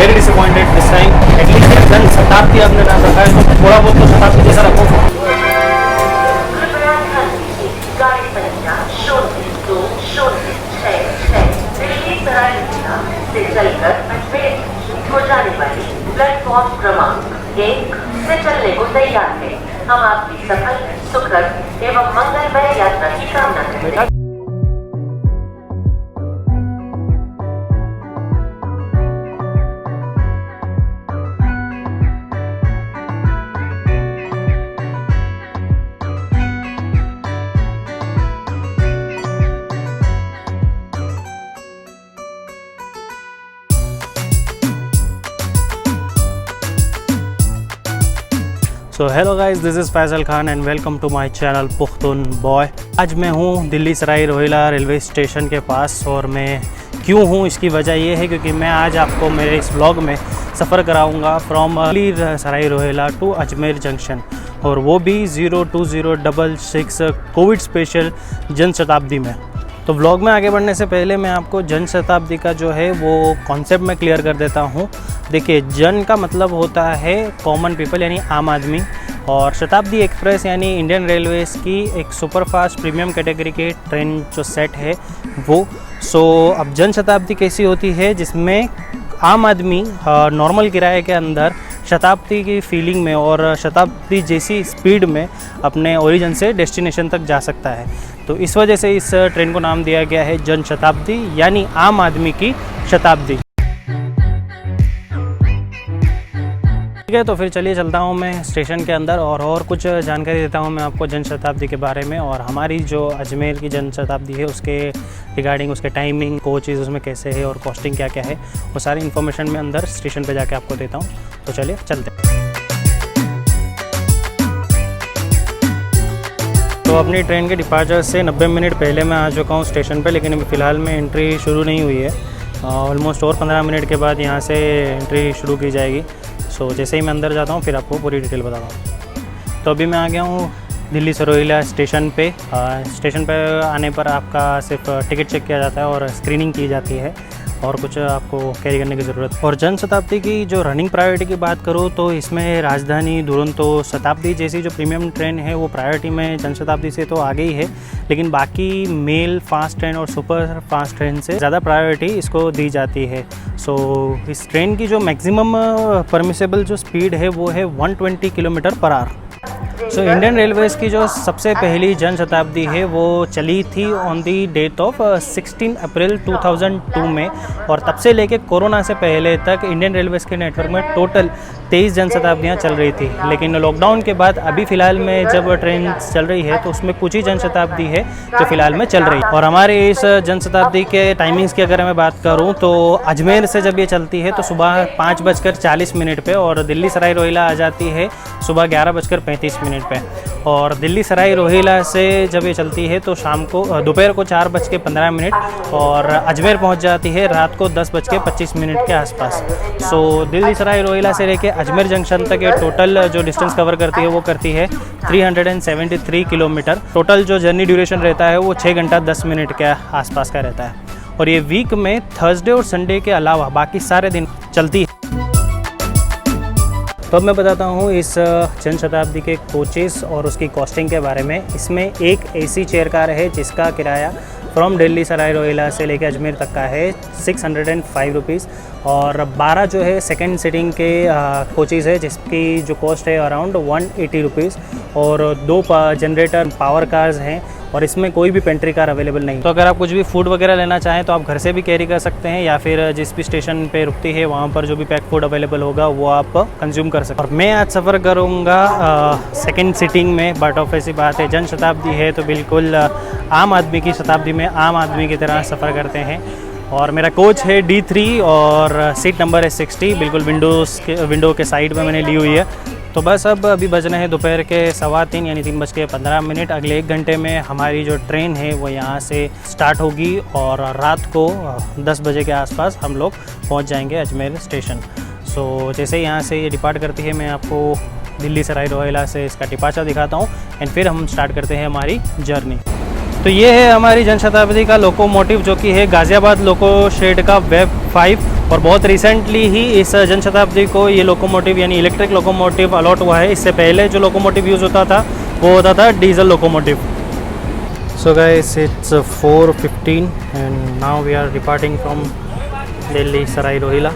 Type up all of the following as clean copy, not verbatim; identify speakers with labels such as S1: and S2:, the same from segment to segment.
S1: Very disappointed this time. At least Jan Shatabdi आपने नाम रखा है तो थोड़ा बहुत तो शताब्दी जैसा रखो।
S2: गाड़ी संख्या 0206 दिल्ली सराय रोहिला से चलकर अजमेर को जाने वाली प्लेटफॉर्म क्रमांक 1 से चलने को तैयार है। हम आपकी सफल, सुखद एवं मंगलमय यात्रा की कामना करते हैं।
S1: So hello guys, this is Faisal Khan and welcome to my channel Pukhtoon boy. आज मैं हूँ दिल्ली सराय रोहिला रेलवे स्टेशन के पास, और मैं क्यों हूँ इसकी वजह ये है क्योंकि मैं आज आपको मेरे इस व्लॉग में सफ़र कराऊंगा from Delhi Sarai Rohilla to Ajmer junction, और वो भी 02066 कोविड स्पेशल जन शताब्दी में। तो व्लॉग में आगे बढ़ने से पहले मैं आपको जन शताब्दी का जो है वो कॉन्सेप्ट में क्लियर कर देता हूँ। देखिए, जन का मतलब होता है कॉमन पीपल यानी आम आदमी, और शताब्दी एक्सप्रेस यानी इंडियन रेलवेज़ की एक सुपरफास्ट प्रीमियम कैटेगरी के ट्रेन जो सेट है वो। सो अब जन शताब्दी कैसी होती है जिसमें आम आदमी नॉर्मल किराए के अंदर शताब्दी की फीलिंग में और शताब्दी जैसी स्पीड में अपने ओरिजिन से डेस्टिनेशन तक जा सकता है। तो इस वजह से इस ट्रेन को नाम दिया गया है जन शताब्दी यानी आम आदमी की शताब्दी। ठीक है, तो फिर चलिए चलता हूँ मैं स्टेशन के अंदर और कुछ जानकारी देता हूँ मैं आपको जन शताब्दी के बारे में, और हमारी जो अजमेर की जन शताब्दी है उसके रिगार्डिंग, उसके टाइमिंग, कोचेज़ उसमें कैसे है और कॉस्टिंग क्या क्या है, वो सारी इन्फॉर्मेशन मैं अंदर स्टेशन पे जाके आपको देता हूँ। तो चलिए चलते हैं। तो अपनी ट्रेन के डिपार्चर से 90 मिनट पहले मैं आ चुका हूँ स्टेशन पे, लेकिन अभी फ़िलहाल में एंट्री शुरू नहीं हुई है। ऑलमोस्ट और 15 मिनट के बाद यहाँ से एंट्री शुरू की जाएगी। सो जैसे ही मैं अंदर जाता हूँ फिर आपको पूरी डिटेल बताता हूँ। तो अभी मैं आ गया हूँ दिल्ली सराय रोहिला स्टेशन पे। स्टेशन पे आने पर आपका सिर्फ टिकट चेक किया जाता है और स्क्रीनिंग की जाती है, और कुछ आपको कैरी करने की ज़रूरत। और जन शताब्दी की जो रनिंग प्रायोरिटी की बात करूँ तो इसमें राजधानी, दुरंतो, शताब्दी जैसी जो प्रीमियम ट्रेन है वो प्रायोरिटी में जन शताब्दी से तो आगे ही है, लेकिन बाकी मेल फास्ट ट्रेन और सुपर फास्ट ट्रेन से ज़्यादा प्रायोरिटी इसको दी जाती है। सो इस ट्रेन की जो मैक्सिमम परमिसेबल जो स्पीड है वो है 120 kilometre per hour. So Indian Railways की जो सबसे पहली जन शताब्दी है वो चली थी ऑन दी डेट ऑफ 16 अप्रैल 2002 में, और तब से लेके कोरोना से पहले तक इंडियन रेलवेज़ के नेटवर्क में टोटल 23 जन शताब्दियाँ चल रही थी। लेकिन लॉकडाउन के बाद अभी फ़िलहाल में जब ट्रेन चल रही है तो उसमें कुछ ही जन शताब्दी है जो फ़िलहाल में चल रही है। और हमारे इस जन शताब्दी के टाइमिंग्स की अगर मैं बात करूँ तो अजमेर से जब ये चलती है तो सुबह 5:40 पे, और दिल्ली सराय रोहिला आ जाती है सुबह 11:35 पे, और दिल्ली सराय रोहिला से जब ये चलती है तो शाम को दोपहर को 4:15, और अजमेर पहुंच जाती है रात को 10:25 के आसपास। सो दिल्ली सराय रोहिला से लेके अजमेर जंक्शन तक ये टोटल जो डिस्टेंस कवर करती है वो करती है 373 किलोमीटर। टोटल जो जर्नी ड्यूरेशन रहता है वो 6 घंटा 10 मिनट के आसपास का रहता है, और ये वीक में थर्सडे और संडे के अलावा बाकी सारे दिन चलती है। तो अब मैं बताता हूँ इस जन शताब्दी के कोचेस और उसकी कॉस्टिंग के बारे में। इसमें एक AC चेयर कार है जिसका किराया फ्रॉम दिल्ली सराय रोहिला से लेकर अजमेर तक का है 605 रुपीज़, और 12 जो है सेकंड सीटिंग के कोचेज़ है जिसकी जो कॉस्ट है अराउंड 180 रुपीज़, और 2 जनरेटर पावर कार्स हैं, और इसमें कोई भी पेंट्री कार अवेलेबल नहीं। तो अगर आप कुछ भी फूड वगैरह लेना चाहें तो आप घर से भी कैरी कर सकते हैं, या फिर जिस भी स्टेशन पे रुकती है वहाँ पर जो भी पैक फूड अवेलेबल होगा वो आप कंज्यूम कर सकते हैं। और मैं आज सफ़र करूँगा सेकंड सीटिंग में, बट ऑफ ऐसी बात है जन शताब्दी है तो बिल्कुल आम आदमी की शताब्दी में आम आदमी की तरह सफ़र करते हैं। और मेरा कोच है D3 और सीट नंबर है 60, बिल्कुल विंडो के साइड में मैंने ली हुई है। तो बस अब अभी बजने हैं दोपहर के 3:15 यानी 3:15। अगले 1 घंटे में हमारी जो ट्रेन है वो यहाँ से स्टार्ट होगी, और रात को 10 बजे के आसपास हम लोग पहुँच जाएंगे अजमेर स्टेशन। सो जैसे ही यहाँ से ये डिपार्ट करती है मैं आपको दिल्ली सराय रोहिला से इसका डिपार्चर दिखाता हूँ, एंड फिर हम स्टार्ट करते हैं हमारी जर्नी। तो ये है हमारी जनशताब्दी का लोकोमोटिव, जो कि है गाज़ियाबाद लोको शेड का वेब 5, और बहुत रिसेंटली ही इस जनशताब्दी को ये लोकोमोटिव यानी इलेक्ट्रिक लोकोमोटिव अलॉट हुआ है। इससे पहले जो लोकोमोटिव यूज़ होता था वो होता था diesel locomotive. So guys, it's 4:15 and now we are departing from Delhi Sarai Rohilla.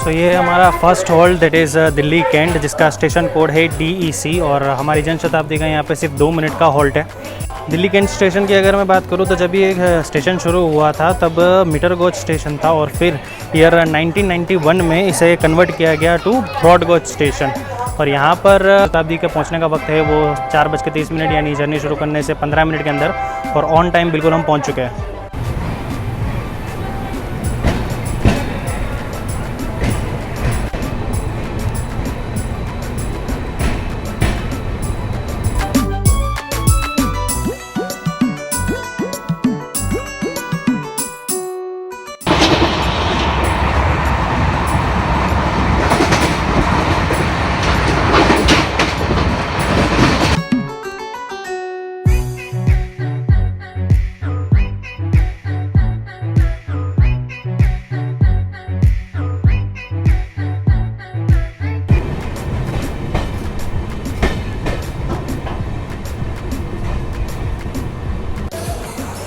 S1: So ये हमारा first halt that is Delhi cantt, जिसका स्टेशन कोड है DEC, और हमारी जनशताब्दी का यहाँ पे सिर्फ 2 मिनट का हॉल्ट है। दिल्ली कैंट स्टेशन की अगर मैं बात करूँ तो जब ये स्टेशन शुरू हुआ था तब मीटर गॉज स्टेशन था, और फिर ईयर 1991 में इसे कन्वर्ट किया गया टू ब्रॉड गॉज स्टेशन। और यहाँ पर शताब्दी के पहुँचने का वक्त है वो 4:30 यानी जर्नी शुरू करने से 15 मिनट के अंदर, और ऑन टाइम बिल्कुल हम पहुँच चुके हैं।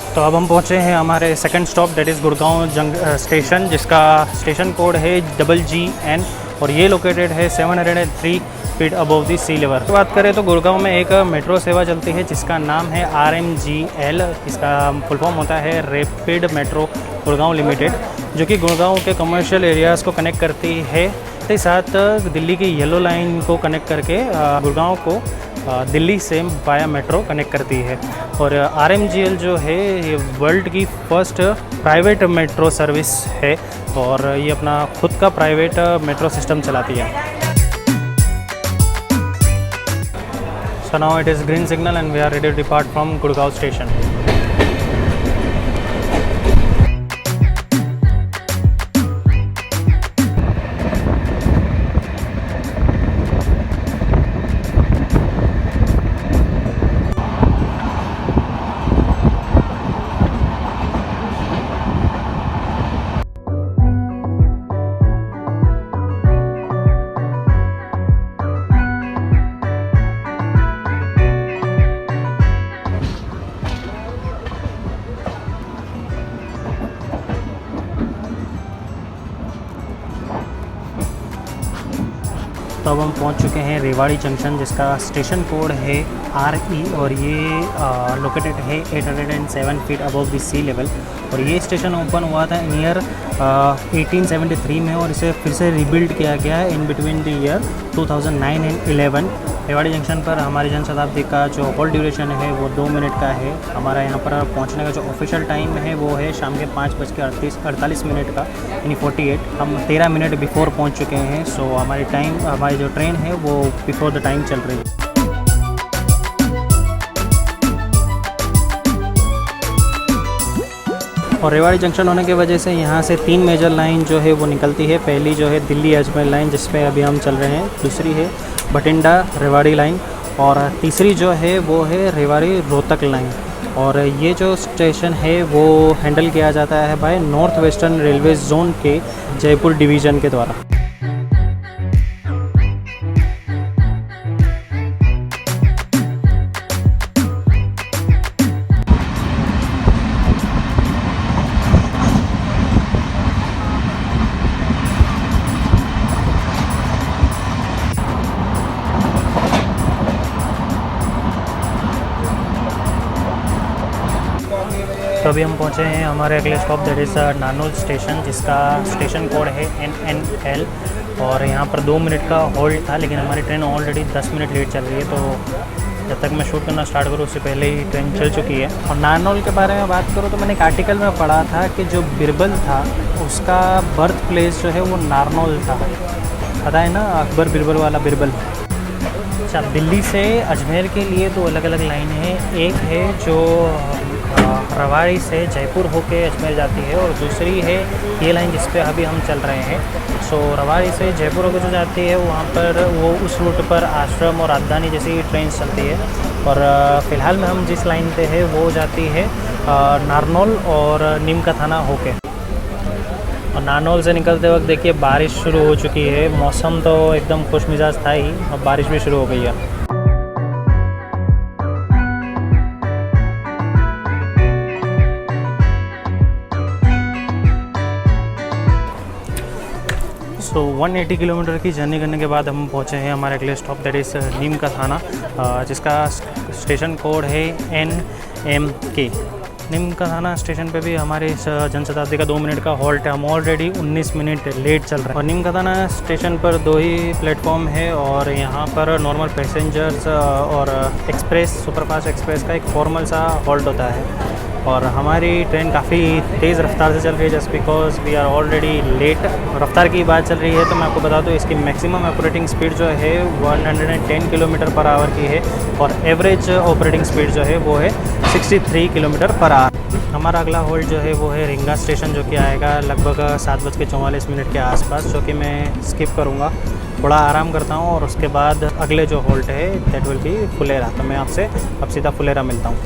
S1: तो अब हम पहुँचे हैं हमारे second stop that is Gurgaon station, जिसका स्टेशन कोड है GGN, और ये लोकेटेड है 703 feet above the sea level. बात करें तो गुड़गांव में एक मेट्रो सेवा चलती है जिसका नाम है RMGL, इसका फुल फॉर्म होता है रैपिड मेट्रो गुड़गांव लिमिटेड, जो कि गुड़गांव के कमर्शियल एरियाज़ को कनेक्ट करती है, साथ ही साथ दिल्ली की येलो लाइन को कनेक्ट करके गुड़गांव को दिल्ली से वाया मेट्रो कनेक्ट करती है। और RMGL जो है ये वर्ल्ड की फर्स्ट प्राइवेट मेट्रो सर्विस है, और ये अपना खुद का प्राइवेट मेट्रो सिस्टम चलाती है। So now it is green signal and we are ready to depart from Gurgaon station. तो अब हम पहुंच चुके हैं रेवाड़ी जंक्शन, जिसका स्टेशन कोड है RE, और ये लोकेटेड है 807 feet above the sea level. और ये स्टेशन ओपन हुआ था इन ईयर 1873 में, और इसे फिर से रिबिल्ड किया गया है in between the year 2009 and 11। Rewari junction पर हमारी जनशताब्दी का जो होल्ड ड्यूरेशन है वो 2 मिनट का है। हमारा यहाँ पर पहुँचने का जो ऑफिशियल टाइम है वो है शाम के 5:48 का, यानी 48। हम 13 मिनट बिफोर पहुँच चुके हैं। सो हमारी जो ट्रेन है वो बिफोर द टाइम चल रही है। और रेवाड़ी जंक्शन होने की वजह से यहाँ से 3 मेजर लाइन जो है वो निकलती है। पहली जो है दिल्ली अजमेर लाइन, जिस पे अभी हम चल रहे हैं। दूसरी है बठिंडा रेवाड़ी लाइन, और तीसरी जो है वो है रेवाड़ी रोहतक लाइन। और ये जो स्टेशन है वो हैंडल किया जाता है by north western railway zone के जयपुर डिवीज़न के द्वारा। तो अभी हम पहुँचे हैं हमारे अगले स्टॉप दैट इज़ नानोल स्टेशन, जिसका स्टेशन कोड है NNL। और यहाँ पर 2 मिनट का होल्ड था, लेकिन हमारी ट्रेन ऑलरेडी 10 मिनट लेट चल रही है, तो जब तक मैं शूट करना स्टार्ट करूँ उससे पहले ही ट्रेन चल चुकी है। और नारनौल के बारे में बात करूँ तो मैंने एक आर्टिकल में पढ़ा था कि जो बिरबल था उसका बर्थ प्लेस जो है वो नारनौल था। पता है ना, अकबर बिरबल वाला बिरबल। अच्छा, दिल्ली से अजमेर के लिए दो अलग अलग लाइन है। एक है जो रवाड़ी से जयपुर होके अजमेर जाती है और दूसरी है ये लाइन जिस पे अभी हम चल रहे हैं। सो रवाड़ी से जयपुर होकर जो जाती है वहाँ पर वो उस रूट पर आश्रम और राजधानी जैसी ट्रेन चलती है। और फ़िलहाल में हम जिस लाइन पे है वो जाती है नारनौल और नीम का थाना होके। और नारनौल से निकलते वक्त देखिए बारिश शुरू हो चुकी है। मौसम तो एकदम खुश मिजाज था ही, अब बारिश भी शुरू हो गई है। तो 180 किलोमीटर की जर्नी करने के बाद हम पहुँचे हैं हमारे अगले स्टॉप, दैट इज़ नीम का थाना, जिसका स्टेशन कोड है NMK। नीम का थाना स्टेशन पे भी हमारे इस जनशताब्दी का 2 मिनट का हॉल्ट है। हम ऑलरेडी 19 मिनट लेट चल रहे हैं। और नीम का थाना स्टेशन पर 2 ही प्लेटफॉर्म है और यहाँ पर नॉर्मल पैसेंजर्स और एक्सप्रेस, सुपरफास्ट एक्सप्रेस का एक फॉर्मल सा हॉल्ट होता है। और हमारी ट्रेन काफ़ी तेज़ रफ्तार से चल रही है just because we are already late. रफ्तार की बात चल रही है तो मैं आपको बता दूँ इसकी मैक्सिमम ऑपरेटिंग स्पीड जो है 110 किलोमीटर पर आवर की है और एवरेज ऑपरेटिंग स्पीड जो है वो है 63 किलोमीटर पर आवर। हमारा अगला होल्ड जो है वो है रिंगा स्टेशन, जो कि आएगा लगभग 7:44 के आसपास, जो कि मैं स्किप करूँगा, थोड़ा आराम करता हूँ और उसके बाद अगले जो होल्ड है दैट विल बी फुलेरा। तो मैं आपसे अब सीधा फुलेरा मिलता हूँ।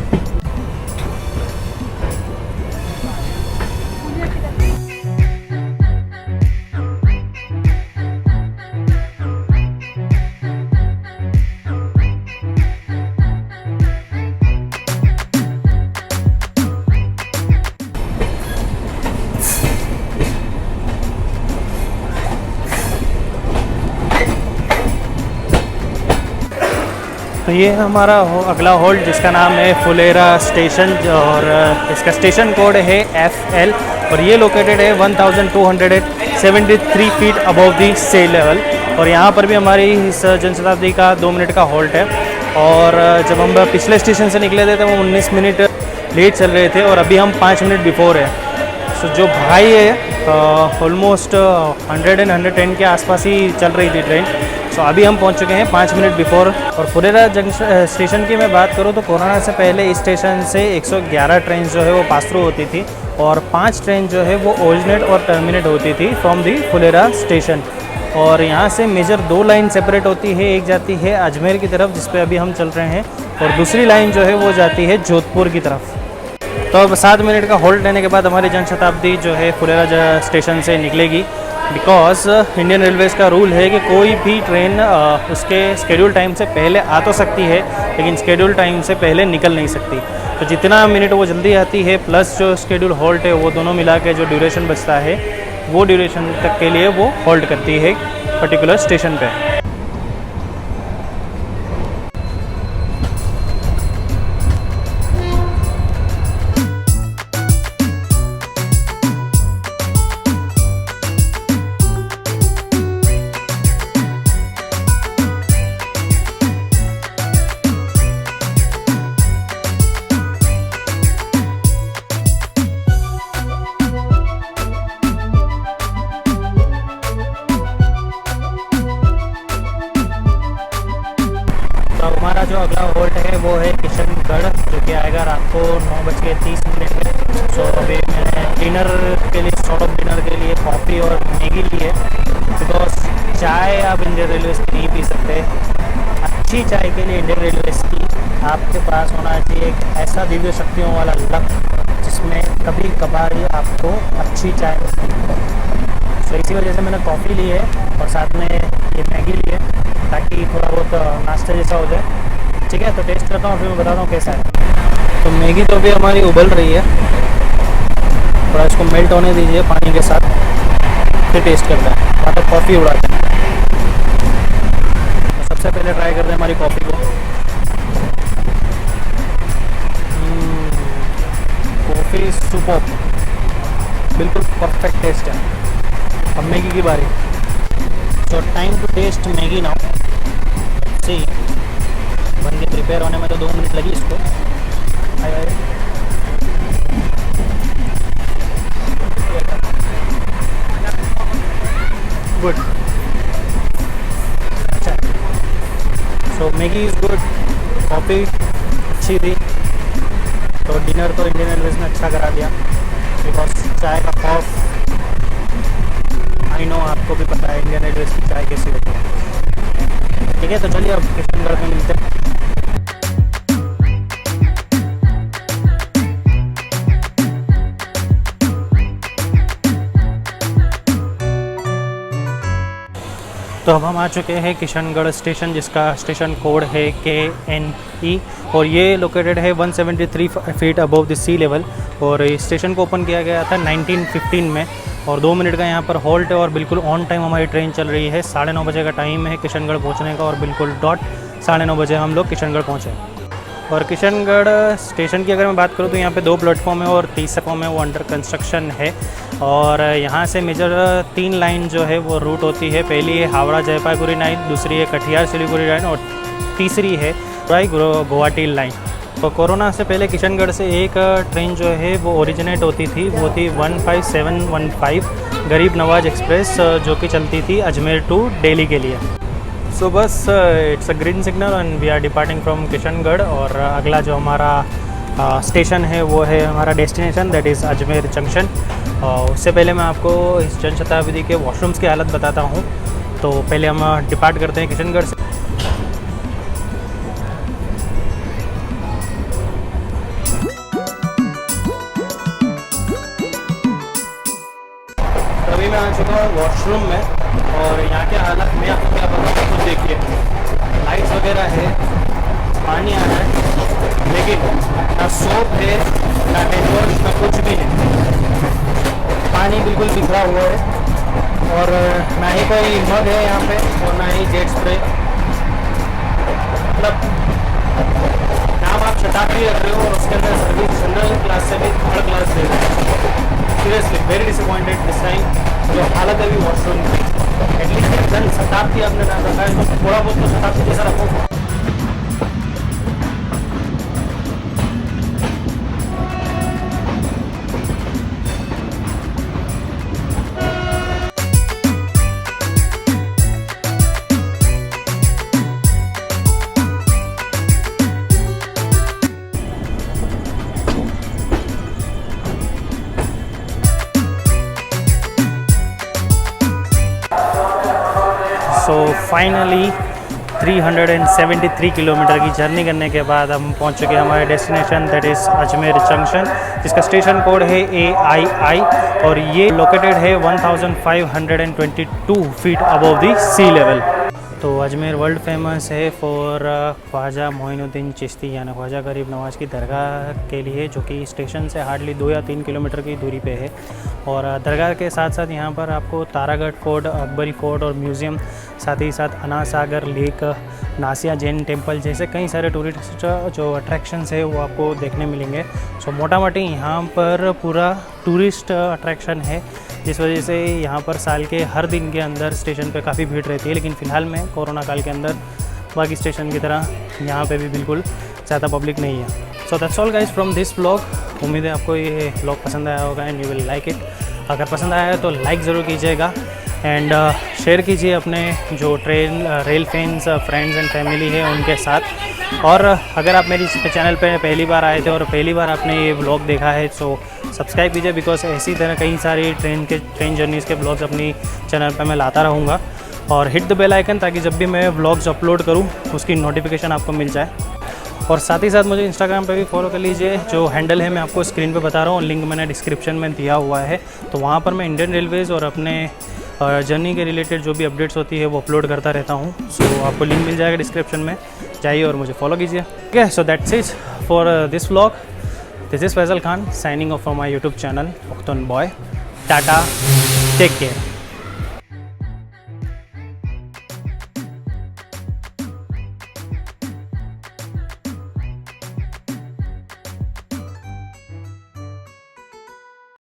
S1: तो ये हमारा अगला होल्ड जिसका नाम है फुलेरा स्टेशन और इसका स्टेशन कोड है FL और ये लोकेटेड है 1273 feet above the sea level. और यहाँ पर भी हमारी इस जनशताब्दी का 2 मिनट का हॉल्ट है। और जब हम पिछले स्टेशन से निकले थे तो वो 19 मिनट लेट चल रहे थे और अभी हम 5 मिनट बिफोर है। सो जो भाई है ऑलमोस्ट 110 के आसपास ही चल रही थी ट्रेन। सो अभी हम पहुंच चुके हैं 5 मिनट बिफोर। और फुलेरा जंक्शन स्टेशन की मैं बात करूं तो कोरोना से पहले इस स्टेशन से 111 ट्रेन जो है वो पास थ्रू होती थी और 5 ट्रेन जो है वो ओरिजिनेट और टर्मिनेट होती थी फ्रॉम दी फुलेरा स्टेशन। और यहाँ से मेजर 2 लाइन सेपरेट होती है, एक जाती है अजमेर की तरफ जिस पे अभी हम चल रहे हैं और दूसरी लाइन जो है वो जाती है जोधपुर की तरफ। तो अब 7 मिनट का होल्ड लेने के बाद हमारी जनशताब्दी जो है फुलेरा स्टेशन से निकलेगी। बिकॉज इंडियन रेलवेज़ का रूल है कि कोई भी ट्रेन उसके स्केड्यूल टाइम से पहले आ तो सकती है लेकिन स्केड्यूल टाइम से पहले निकल नहीं सकती। तो जितना मिनट वो जल्दी आती है प्लस जो स्केड्यूल हॉल्ट है वो दोनों मिला के जो ड्यूरेशन बचता है वो ड्यूरेशन तक के लिए वो होल्ड करती है पर्टिकुलर स्टेशन पे। तो हमारा जो अगला होल्ड है वो है किशनगढ़, जो कि आएगा रात को 9:30 में। सो अभी मैंने डिनर के लिए, सॉर्ट ऑफ डिनर के लिए कॉफ़ी और मैगी ली है बिकॉज चाय आप इंडियन रेलवेज़ की नहीं पी सकते। अच्छी चाय के लिए इंडियन रेलवेज़ की आपके पास होना चाहिए एक ऐसा दिव्य शक्तियों वाला लक जिसमें कभी कभार ही आपको अच्छी चाय मिलती है। तो इसी वजह से मैंने कॉफ़ी ली है और साथ में ये मैगी ली है ताकि थोड़ा बहुत नाश्ता जैसा हो जाए। ठीक है, तो टेस्ट करता हूँ फिर मैं बताता हूँ कैसा है। तो मैगी तो अभी हमारी उबल रही है, थोड़ा इसको मेल्ट होने दीजिए पानी के साथ, फिर टेस्ट करते हैं। वहाँ तक कॉफ़ी उड़ाते हैं। तो सबसे पहले ट्राई करते हैं हमारी कॉफ़ी को। कॉफ़ी सुपर्ब, बिल्कुल परफेक्ट टेस्ट है। अब मैगी की बारी। So time to taste Maggi now. See bun के प्रिपेयर होने में तो 2 मिनट लगी इसको। गुड, अच्छा। सो मैगी इज़ गुड, कॉफ़ी अच्छी थी। तो डिनर तो इंडियन रेलवेज़ ने अच्छा करा दिया, बिकॉज चाय का खौफ, आई नो आपको भी पता है इंडियन रेलवेज़ की चाय कैसी होती है। ठीक है, तो चलिए अब किशनगढ़ में मिलते हैं। तो अब हम आ चुके हैं किशनगढ़ स्टेशन, जिसका स्टेशन कोड है KNE, और ये लोकेटेड है 173 feet above the sea level. और इस स्टेशन को ओपन किया गया था 1915 में, और 2 मिनट का यहाँ पर हॉल्ट है, और बिल्कुल ऑन टाइम हमारी ट्रेन चल रही है। 9:30 बजे का टाइम है किशनगढ़ पहुँचने का, और बिल्कुल डॉट 9:30 बजे हम लोग किशनगढ़ पहुँचे। और किशनगढ़ स्टेशन की अगर मैं बात करूँ तो यहाँ पे 2 प्लेटफॉर्म है, और तीसरा प्लेटफॉर्म है वो अंडर कंस्ट्रक्शन है। और यहाँ से मेजर 3 लाइन जो है वो रूट होती है। पहली है हावड़ा जयपालपुरी लाइन, दूसरी है कटिहार सिलीगुड़ी लाइन, और तीसरी है गुवाहाटी लाइन। तो कोरोना से पहले किशनगढ़ से एक ट्रेन जो है वो ओरिजिनेट होती थी, वो थी 15715 गरीब नवाज एक्सप्रेस, जो कि चलती थी अजमेर टू दिल्ली के लिए। सो बस it's a green signal and we are departing from Kishangarh. और अगला जो हमारा स्टेशन है वो है हमारा destination, that is Ajmer junction. उससे पहले मैं आपको इस जन शताब्दी के वॉशरूम्स की हालत बताता हूँ। तो पहले हम डिपार्ट करते हैं किशनगढ़ से। अभी मैं आ चुका हूँ वॉशरूम में, और यहाँ के हालत में आपको क्या पता कुछ देखिए, लाइट्स वगैरह है, पानी आ रहा है, लेकिन ना सोप है, ना हैंडवॉश, ना कुछ भी नहीं। पानी बिल्कुल बिखरा हुआ है, और ना ही कोई मग है यहाँ पे, और ना ही जेट स्प्रे। मतलब नाम आप शताब्दी रख रहे हो, और उसके अंदर सर्विस जनरल क्लास से भी 3rd क्लास दे रहे हैं। Seriously very disappointed this time. जो हालत है अभी वॉशरूम की, एटलीस्ट जन शताब्दी आपने नाम रखा है तो थोड़ा बहुत तो शताब्दी जैसा रखो। सो फाइनली 373 किलोमीटर की जर्नी करने के बाद हम पहुंच चुके हैं हमारे destination, that is Ajmer junction, जिसका स्टेशन कोड है AII, और ये लोकेटेड है 1522 feet above the sea level. तो अजमेर वर्ल्ड फेमस है फॉर ख्वाजा मोइनुद्दीन चिश्ती यानी ख्वाजा गरीब नवाज की दरगाह के लिए, जो कि स्टेशन से हार्डली 2 या 3 किलोमीटर की दूरी पे है। और दरगाह के साथ साथ यहाँ पर आपको तारागढ़ फोर्ट, अकबरी फोर्ट और म्यूज़ियम, साथ ही साथ अना सागर लेक, नासिया जैन टेम्पल जैसे कई सारे टूरिस्ट जो अट्रैक्शंस है वो आपको देखने मिलेंगे। सो मोटा मोटी यहाँ पर पूरा टूरिस्ट अट्रैक्शन है, जिस वजह से यहाँ पर साल के हर दिन के अंदर स्टेशन पे काफ़ी भीड़ रहती है। लेकिन फ़िलहाल में कोरोना काल के अंदर बाकी स्टेशन की तरह यहाँ पे भी बिल्कुल ज़्यादा पब्लिक नहीं है। So that's all guys from this vlog. उम्मीद है आपको ये व्लॉग पसंद आया होगा and you will like it. अगर पसंद आया है तो लाइक ज़रूर कीजिएगा एंड शेयर कीजिए अपने जो rail fans friends and family है उनके साथ। और अगर आप मेरी चैनल पे पहली बार आए थे और पहली बार आपने ये व्लॉग देखा है तो सब्सक्राइब कीजिए, बिकॉज ऐसी तरह कई सारी ट्रेन जर्नीज़ के व्लॉग्स अपनी चैनल पे मैं लाता रहूँगा। और हिट द बेल आइकन ताकि जब भी मैं व्लॉग्स अपलोड करूँ उसकी नोटिफिकेशन आपको मिल जाए। और साथ ही साथ मुझे इंस्टाग्राम पे भी फॉलो कर लीजिए, जो हैंडल है मैं आपको स्क्रीन पे बता रहा हूँ, लिंक मैंने डिस्क्रिप्शन में दिया हुआ है। तो वहाँ पर मैं इंडियन रेलवेज़ और अपने जर्नी के रिलेटेड जो भी अपडेट्स होती है वो अपलोड करता रहता हूँ। सो आपको लिंक मिल जाएगा डिस्क्रिप्शन में, जाइए और मुझे फॉलो कीजिए। ठीक है, so that's it for this vlog. This is Faisal Khan signing off from my YouTube channel Pukhtoon boy. Tata, take care.